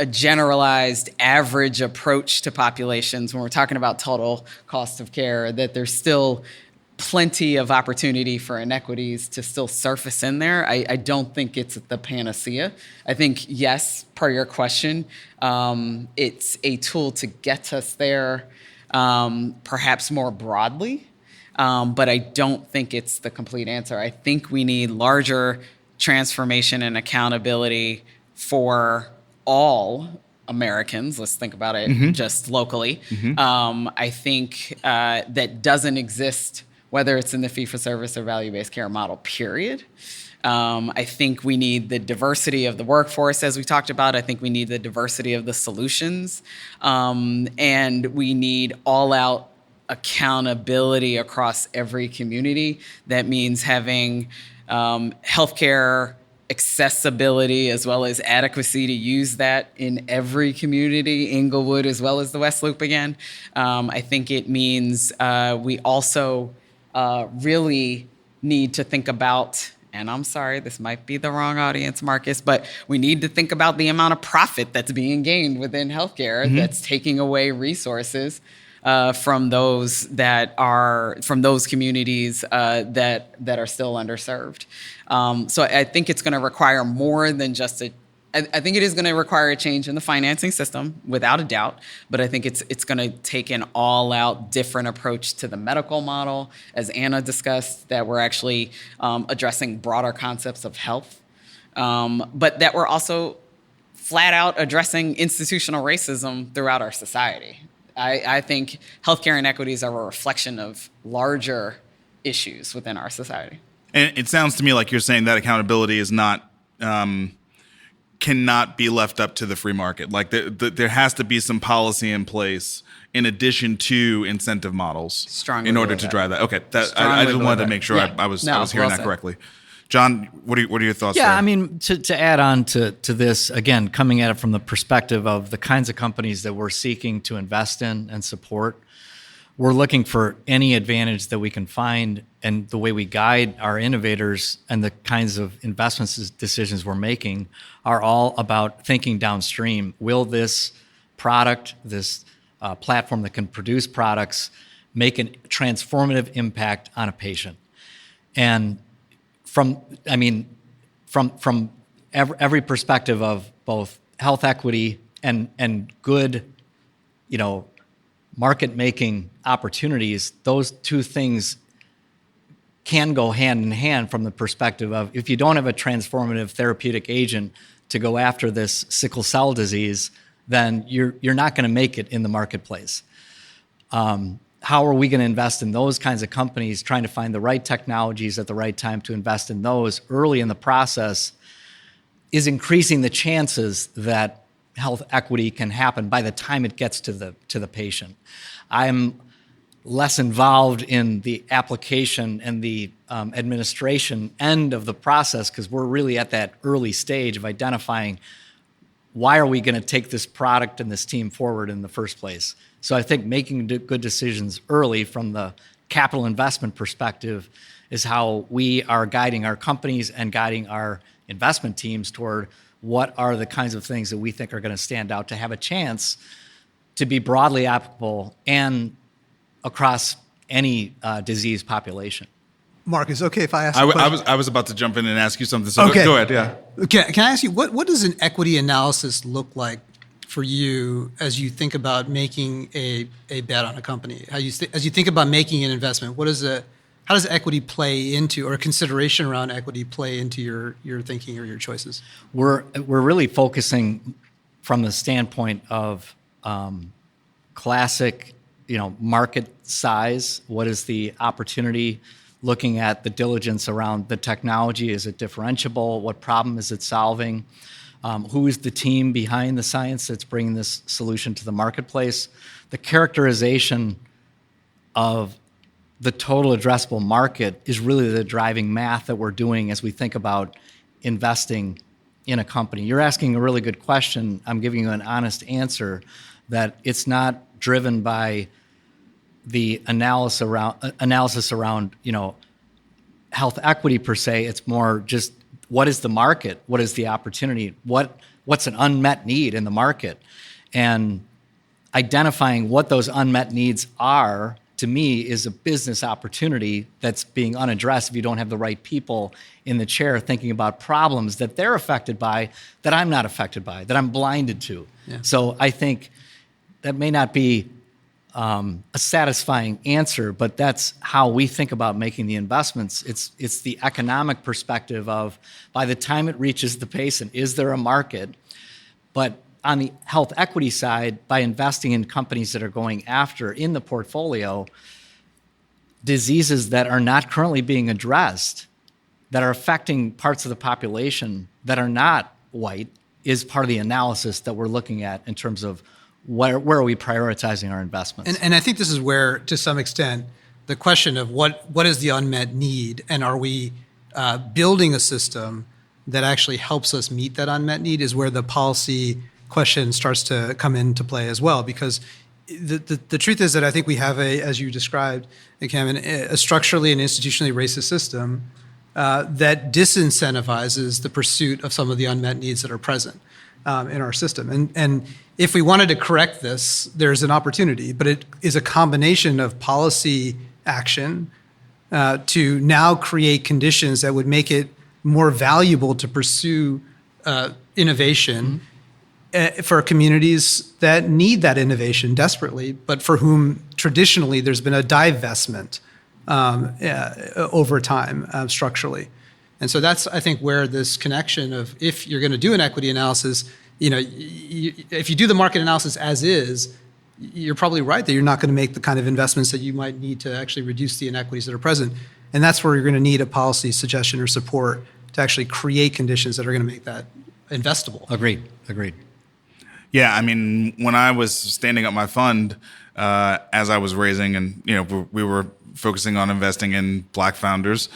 generalized average approach to populations when we're talking about total cost of care, that there's still plenty of opportunity for inequities to still surface in there. I don't think it's the panacea. I think, yes, per your question, it's a tool to get us there, perhaps more broadly, but I don't think it's the complete answer. I think we need larger transformation and accountability for all Americans. Let's think about it just locally. I think that doesn't exist, whether it's in the fee-for-service or value-based care model, period. I think we need the diversity of the workforce, as we talked about. I think we need the diversity of the solutions. And we need all-out accountability across every community. That means having healthcare accessibility as well as adequacy to use that in every community, Inglewood as well as the West Loop again. I think it means we also really need to think about, and I'm sorry, this might be the wrong audience, Marcus, but we need to think about the amount of profit that's being gained within healthcare that's taking away resources from those communities that are still underserved. So I think it's going to require more than just I think it is going to require a change in the financing system, without a doubt, but I think it's going to take an all-out different approach to the medical model, as Anna discussed, that we're actually addressing broader concepts of health, but that we're also flat out addressing institutional racism throughout our society. I think healthcare inequities are a reflection of larger issues within our society. And it sounds to me like you're saying that accountability is not cannot be left up to the free market. Like there has to be some policy in place in addition to incentive models Strongly in order to that. drive that. Okay, I just wanted to make sure Yeah. I was No, hearing well that said. correctly. John, what are your thoughts? Yeah, there? I mean, to add on to this, again, coming at it from the perspective of the kinds of companies that we're seeking to invest in and support, we're looking for any advantage that we can find, and the way we guide our innovators and the kinds of investments decisions we're making are all about thinking downstream. Will this product, this platform that can produce products, make a transformative impact on a patient? And from every perspective of both health equity and good, market making opportunities, those two things can go hand in hand from the perspective of, if you don't have a transformative therapeutic agent to go after this sickle cell disease, then you're not going to make it in the marketplace. How are we going to invest in those kinds of companies, trying to find the right technologies at the right time to invest in those early in the process, is increasing the chances that health equity can happen by the time it gets to the patient. I'm less involved in the application and the administration end of the process, because we're really at that early stage of identifying, why are we going to take this product and this team forward in the first place? So I think making good decisions early from the capital investment perspective is how we are guiding our companies and guiding our investment teams toward what are the kinds of things that we think are going to stand out to have a chance to be broadly applicable and across any disease population. Mark, is it okay if I ask a question? I was about to jump in and ask you something. So Okay. go ahead. Yeah. Can I ask you, what does an equity analysis look like for you as you think about making a bet on a company? As you think about making an investment, how does equity play into, or consideration around equity play into your thinking or your choices? We're really focusing from the standpoint of classic, market size. What is the opportunity? Looking at the diligence around the technology. Is it differentiable? What problem is it solving? Who is the team behind the science that's bringing this solution to the marketplace? The characterization of the total addressable market is really the driving math that we're doing as we think about investing in a company. You're asking a really good question. I'm giving you an honest answer that it's not driven by the analysis around health equity per se. It's more just what is the market? What is the opportunity? What's an unmet need in the market? And identifying what those unmet needs are, to me, is a business opportunity that's being unaddressed if you don't have the right people in the chair thinking about problems that they're affected by, that I'm not affected by, that I'm blinded to. Yeah. So I think that may not be a satisfying answer, but that's how we think about making the investments. It's the economic perspective of, by the time it reaches the patient, is there a market? But on the health equity side, by investing in companies that are going after, in the portfolio, diseases that are not currently being addressed, that are affecting parts of the population that are not white, is part of the analysis that we're looking at in terms of where are we prioritizing our investments. And I think this is where, to some extent, the question of what is the unmet need, and are we building a system that actually helps us meet that unmet need, is where the policy question starts to come into play as well. Because the truth is that I think we have as you described, Cameron, a structurally and institutionally racist system that disincentivizes the pursuit of some of the unmet needs that are present in our system. And if we wanted to correct this, there's an opportunity, but it is a combination of policy action to now create conditions that would make it more valuable to pursue innovation for communities that need that innovation desperately, but for whom traditionally there's been a divestment over time structurally. And so that's, I think, where this connection of, if you're going to do an equity analysis, if you do the market analysis as is, you're probably right that you're not going to make the kind of investments that you might need to actually reduce the inequities that are present. And that's where you're going to need a policy suggestion or support to actually create conditions that are going to make that investable. Agreed. Yeah, I mean, when I was standing up my fund, as I was raising, and we were focusing on investing in Black founders,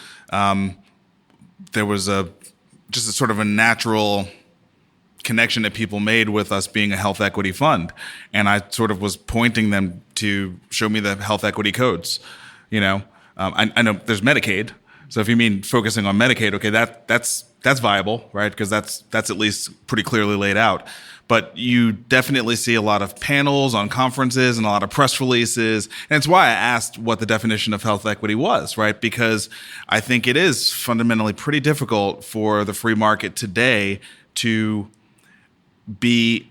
there was just a sort of a natural connection that people made with us being a health equity fund, and I sort of was pointing them to show me the health equity codes. I know there's Medicaid, so if you mean focusing on Medicaid, okay, that's viable, right? Because that's at least pretty clearly laid out. But you definitely see a lot of panels on conferences and a lot of press releases. And it's why I asked what the definition of health equity was, right? Because I think it is fundamentally pretty difficult for the free market today to be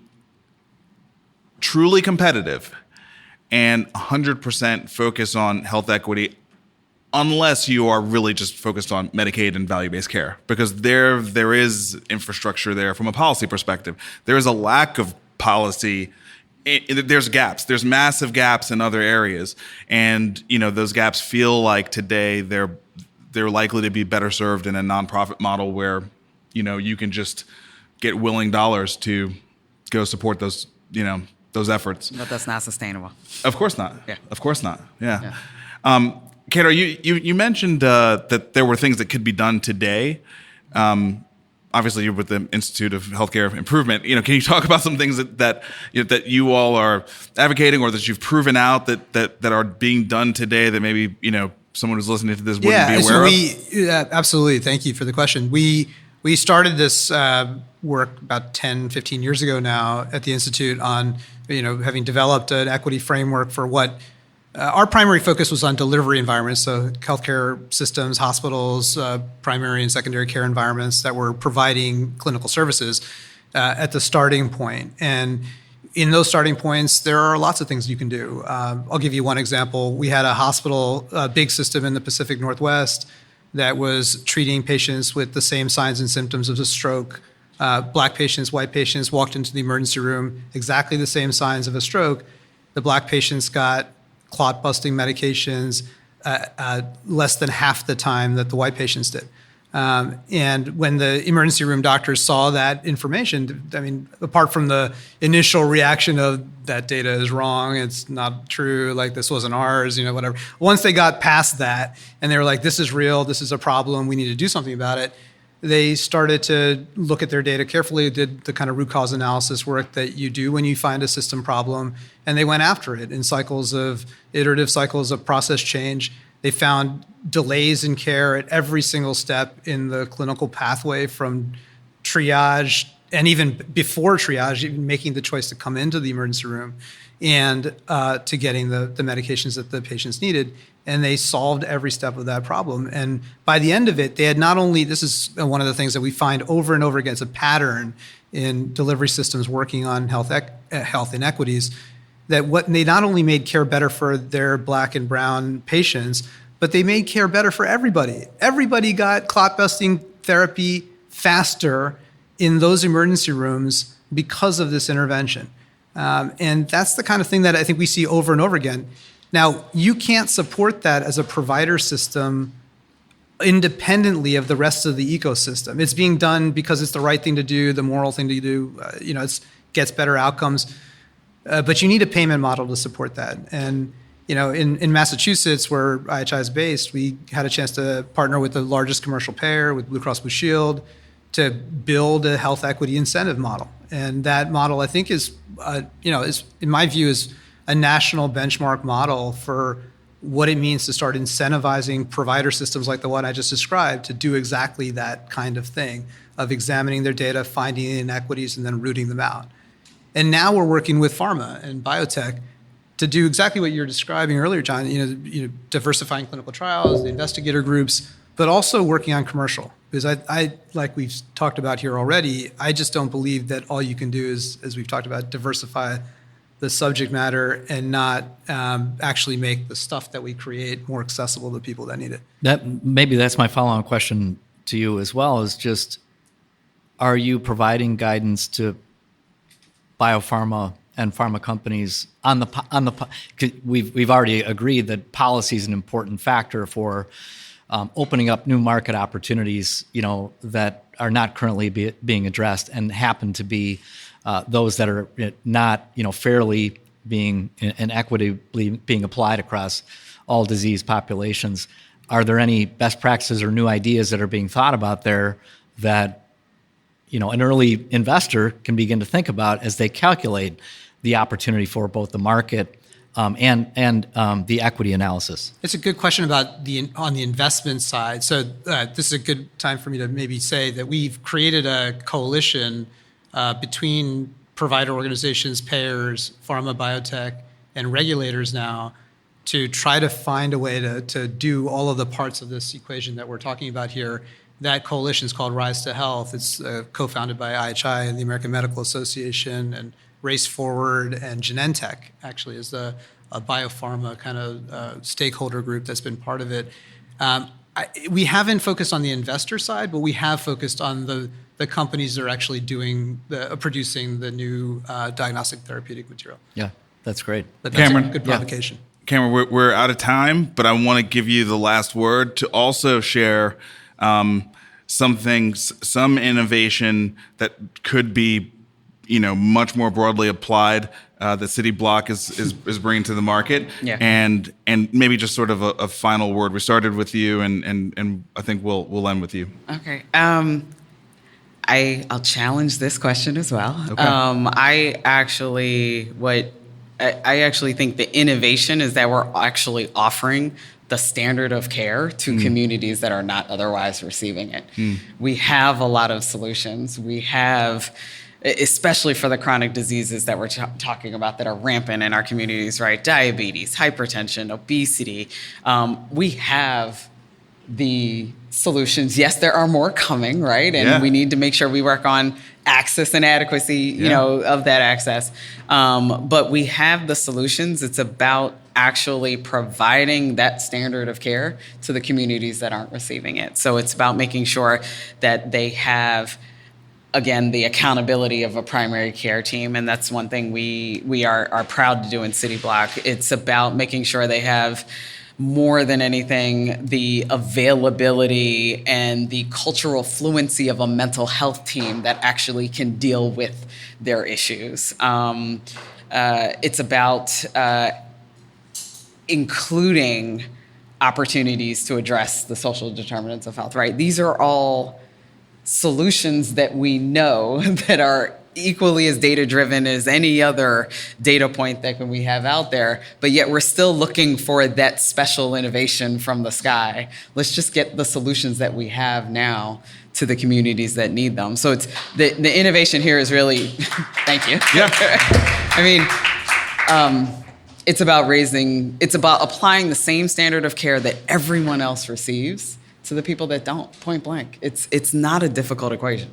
truly competitive and 100% focus on health equity, unless you are really just focused on Medicaid and value-based care, because there is infrastructure there from a policy perspective. There is a lack of policy. There's gaps. There's massive gaps in other areas, and those gaps feel like today they're likely to be better served in a nonprofit model where you can just get willing dollars to go support those efforts. But that's not sustainable. Of course not. Yeah. Of course not. Yeah. Kedar, you mentioned that there were things that could be done today. Obviously, you're with the Institute of Healthcare Improvement. Can you talk about some things that you all are advocating, or that you've proven out that are being done today that maybe someone who's listening to this wouldn't be aware of? Absolutely. Thank you for the question. We started this work about 10, 15 years ago now at the Institute on having developed an equity framework for what. Our primary focus was on delivery environments, so healthcare systems, hospitals, primary and secondary care environments that were providing clinical services at the starting point. And in those starting points, there are lots of things you can do. I'll give you one example. We had a hospital, a big system in the Pacific Northwest that was treating patients with the same signs and symptoms of a stroke. Black patients, white patients walked into the emergency room, exactly the same signs of a stroke. The Black patients got clot busting medications less than half the time that the white patients did. And when the emergency room doctors saw that information, I mean, apart from the initial reaction of that data is wrong, it's not true, like this wasn't ours, whatever. Once they got past that and they were like, this is real, this is a problem, we need to do something about it, they started to look at their data carefully, did the kind of root cause analysis work that you do when you find a system problem, and they went after it in iterative cycles of process change. They found delays in care at every single step in the clinical pathway, from triage and even before triage, even making the choice to come into the emergency room, and to getting the medications that the patients needed. And they solved every step of that problem. And by the end of it, they had not only, this is one of the things that we find over and over again, it's a pattern in delivery systems working on health inequities, that they not only made care better for their Black and brown patients, but they made care better for everybody. Everybody got clot-busting therapy faster in those emergency rooms because of this intervention. And that's the kind of thing that I think we see over and over again. Now, you can't support that as a provider system independently of the rest of the ecosystem. It's being done because it's the right thing to do, the moral thing to do, it gets better outcomes. But you need a payment model to support that. And in Massachusetts, where IHI is based, we had a chance to partner with the largest commercial payer, with Blue Cross Blue Shield, to build a health equity incentive model. And that model, I think, is in my view, is a national benchmark model for what it means to start incentivizing provider systems like the one I just described to do exactly that kind of thing, of examining their data, finding inequities, and then rooting them out. And now we're working with pharma and biotech to do exactly what you were describing earlier, John, diversifying clinical trials, the investigator groups, but also working on commercial. Because I, like we've talked about here already, I just don't believe that all you can do is, as we've talked about, diversify the subject matter and not actually make the stuff that we create more accessible to people that need it. Maybe that's my follow-on question to you as well, is just, are you providing guidance to biopharma and pharma companies we've already agreed that policy is an important factor for opening up new market opportunities, that are not currently being addressed and happen to be those that are not, fairly being and equitably being applied across all disease populations. Are there any best practices or new ideas that are being thought about there that, an early investor can begin to think about as they calculate the opportunity for both the market and the equity analysis? It's a good question on the investment side. So this is a good time for me to maybe say that we've created a coalition between provider organizations, payers, pharma, biotech, and regulators now to try to find a way to do all of the parts of this equation that we're talking about here. That coalition is called Rise to Health. It's co-founded by IHI and the American Medical Association, and Race Forward, and Genentech actually is a biopharma kind of stakeholder group that's been part of it. We haven't focused on the investor side, but we have focused on the companies that are actually producing the new diagnostic therapeutic material. Yeah, that's great. But that's a good provocation. Cameron, we're out of time, but I want to give you the last word to also share some innovation that could be, much more broadly applied that City Block is bringing to the market. Yeah. And maybe just sort of a final word. We started with you, and I think we'll end with you. Okay. I'll challenge this question as well. Okay. I actually think the innovation is that we're actually offering the standard of care to communities that are not otherwise receiving it. We have a lot of solutions. We have, especially for the chronic diseases that we're talking about that are rampant in our communities, right? Diabetes, hypertension, obesity. We have the solutions. Yes, there are more coming, right? And we need to make sure we work on access and adequacy, of that access. But we have the solutions. It's about actually providing that standard of care to the communities that aren't receiving it. So it's about making sure that they have, again, the accountability of a primary care team. And that's one thing we are proud to do in City Block. It's about making sure they have more than anything, the availability and the cultural fluency of a mental health team that actually can deal with their issues. It's about including opportunities to address the social determinants of health, right? These are all solutions that we know that are equally as data-driven as any other data point that we have out there, but yet we're still looking for that special innovation from the sky. Let's just get the solutions that we have now to the communities that need them. So it's the innovation here is really, thank you. Yeah. I mean, it's about applying the same standard of care that everyone else receives to the people that don't, point blank. It's not a difficult equation.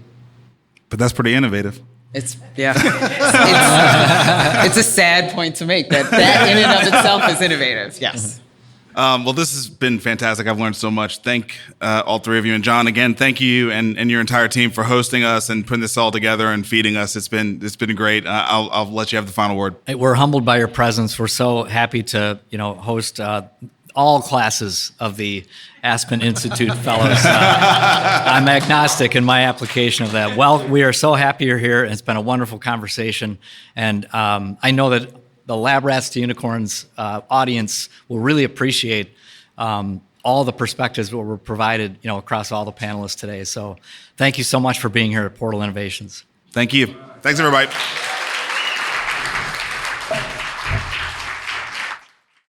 But that's pretty innovative. It's a sad point to make that in and of itself is innovative. Yes. Well, this has been fantastic. I've learned so much. Thank all three of you. And John, again, thank you and your entire team for hosting us and putting this all together and feeding us. It's been great. I'll let you have the final word. We're humbled by your presence. We're so happy to host all classes of the Aspen Institute Fellows. I'm agnostic in my application of that. Well, we are so happy you're here. It's been a wonderful conversation. And I know that the Lab Rats to Unicorns audience will really appreciate all the perspectives that were provided across all the panelists today. So thank you so much for being here at Portal Innovations. Thank you. Thanks, everybody.